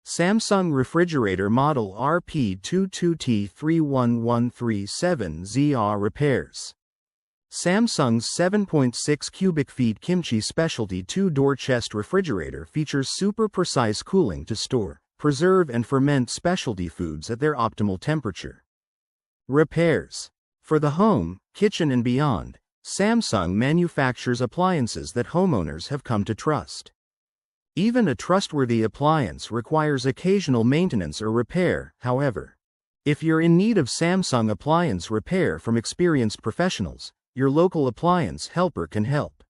Samsung refrigerator model RP22T31137Z-AA repairs. Samsung's 7.6 cubic feet kimchi specialty 2-door chest refrigerator features super precise cooling to store, preserve and ferment specialty foods at their optimal temperature. Repairs. For the home, kitchen and beyond, Samsung manufactures appliances that homeowners have come to trust. Even a trustworthy appliance requires occasional maintenance or repair, however. If you're in need of Samsung appliance repair from experienced professionals, your local appliance helper can help.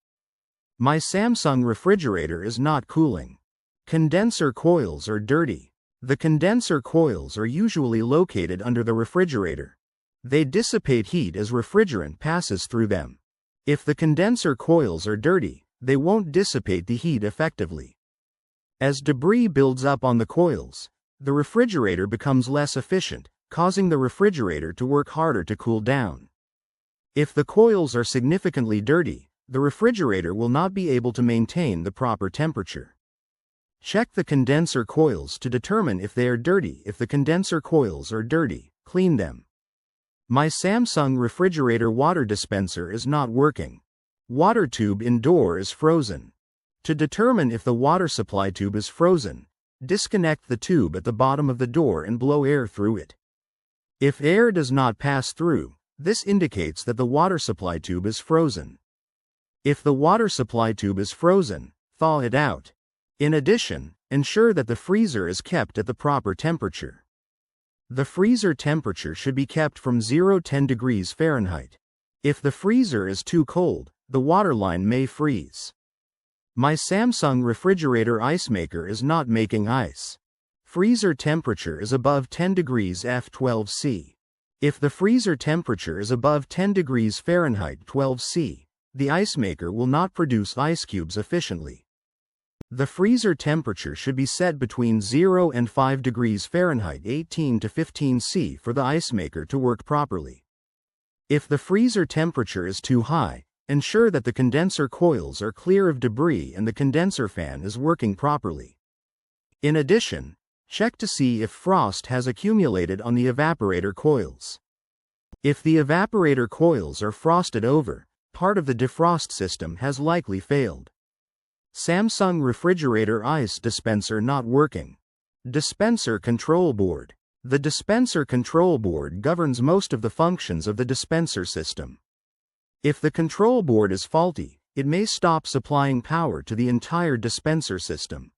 My Samsung refrigerator is not cooling. Condenser coils are dirty. The condenser coils are usually located under the refrigerator. They dissipate heat as refrigerant passes through them. If the condenser coils are dirty, they won't dissipate the heat effectively. As debris builds up on the coils, the refrigerator becomes less efficient, causing the refrigerator to work harder to cool down. If the coils are significantly dirty, the refrigerator will not be able to maintain the proper temperature. Check the condenser coils to determine if they are dirty. If the condenser coils are dirty, clean them. My Samsung refrigerator water dispenser is not working. Water tube in door is frozen. To determine if the water supply tube is frozen, disconnect the tube at the bottom of the door and blow air through it. If air does not pass through, this indicates that the water supply tube is frozen. If the water supply tube is frozen, thaw it out. In addition, ensure that the freezer is kept at the proper temperature. The freezer temperature should be kept from 0 to 10 degrees Fahrenheit. If the freezer is too cold, the water line may freeze. My Samsung refrigerator ice maker is not making ice. Freezer temperature is above 10 degrees F12C. If the freezer temperature is above 10 degrees Fahrenheit 12C, the ice maker will not produce ice cubes efficiently. The freezer temperature should be set between 0 and 5 degrees Fahrenheit 18 to 15C for the ice maker to work properly. If the freezer temperature is too high, ensure that the condenser coils are clear of debris and the condenser fan is working properly. In addition, check to see if frost has accumulated on the evaporator coils. If the evaporator coils are frosted over, part of the defrost system has likely failed. Samsung refrigerator ice dispenser not working. Dispenser control board. The dispenser control board governs most of the functions of the dispenser system. If the control board is faulty, it may stop supplying power to the entire dispenser system.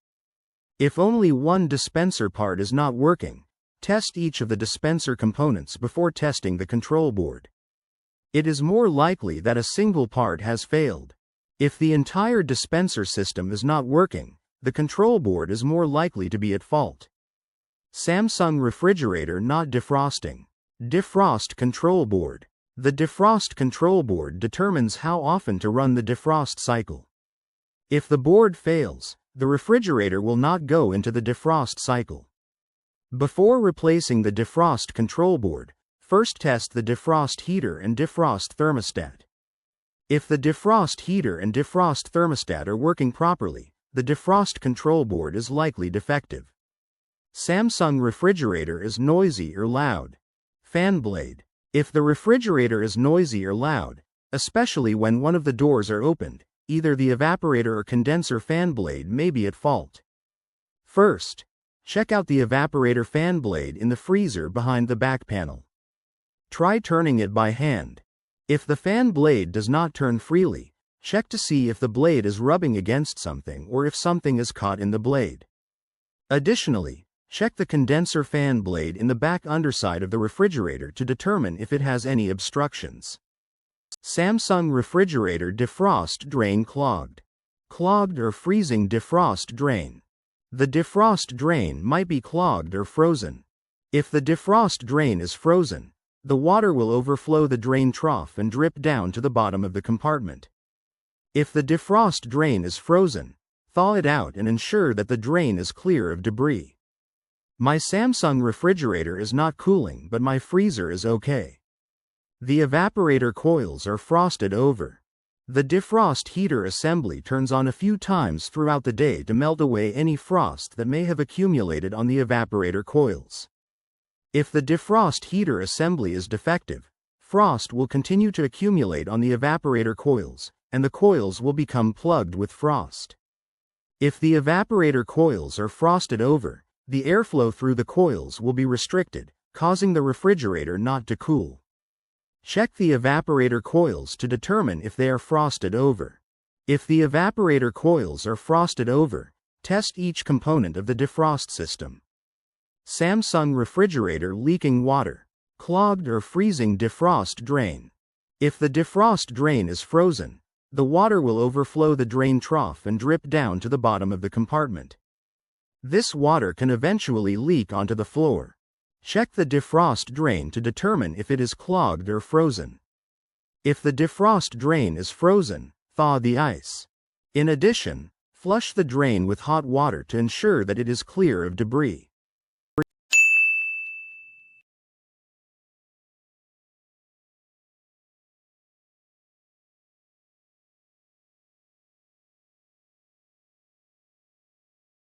If only one dispenser part is not working, test each of the dispenser components before testing the control board. It is more likely that a single part has failed. If the entire dispenser system is not working, the control board is more likely to be at fault. Samsung refrigerator not defrosting. Defrost control board. The defrost control board determines how often to run the defrost cycle. If the board fails, the refrigerator will not go into the defrost cycle. Before replacing the defrost control board, first test the defrost heater and defrost thermostat. If the defrost heater and defrost thermostat are working properly, the defrost control board is likely defective. Samsung refrigerator is noisy or loud. Fan blade. If the refrigerator is noisy or loud, especially when one of the doors are opened, either the evaporator or condenser fan blade may be at fault. First, check out the evaporator fan blade in the freezer behind the back panel. Try turning it by hand. If the fan blade does not turn freely, check to see if the blade is rubbing against something or if something is caught in the blade. Additionally, check the condenser fan blade in the back underside of the refrigerator to determine if it has any obstructions. Samsung refrigerator defrost drain clogged. Clogged or freezing defrost drain. The defrost drain might be clogged or frozen. If the defrost drain is frozen, the water will overflow the drain trough and drip down to the bottom of the compartment. If the defrost drain is frozen, thaw it out and ensure that the drain is clear of debris. My Samsung refrigerator is not cooling, but my freezer is okay. The evaporator coils are frosted over. The defrost heater assembly turns on a few times throughout the day to melt away any frost that may have accumulated on the evaporator coils. If the defrost heater assembly is defective, frost will continue to accumulate on the evaporator coils, and the coils will become plugged with frost. If the evaporator coils are frosted over, the airflow through the coils will be restricted, causing the refrigerator not to cool. Check the evaporator coils to determine if they are frosted over. If the evaporator coils are frosted over, test each component of the defrost system. Samsung refrigerator leaking water. Clogged or freezing defrost drain. If the defrost drain is frozen, the water will overflow the drain trough and drip down to the bottom of the compartment. This water can eventually leak onto the floor. Check the defrost drain to determine if it is clogged or frozen. If the defrost drain is frozen, thaw the ice. In addition, flush the drain with hot water to ensure that it is clear of debris.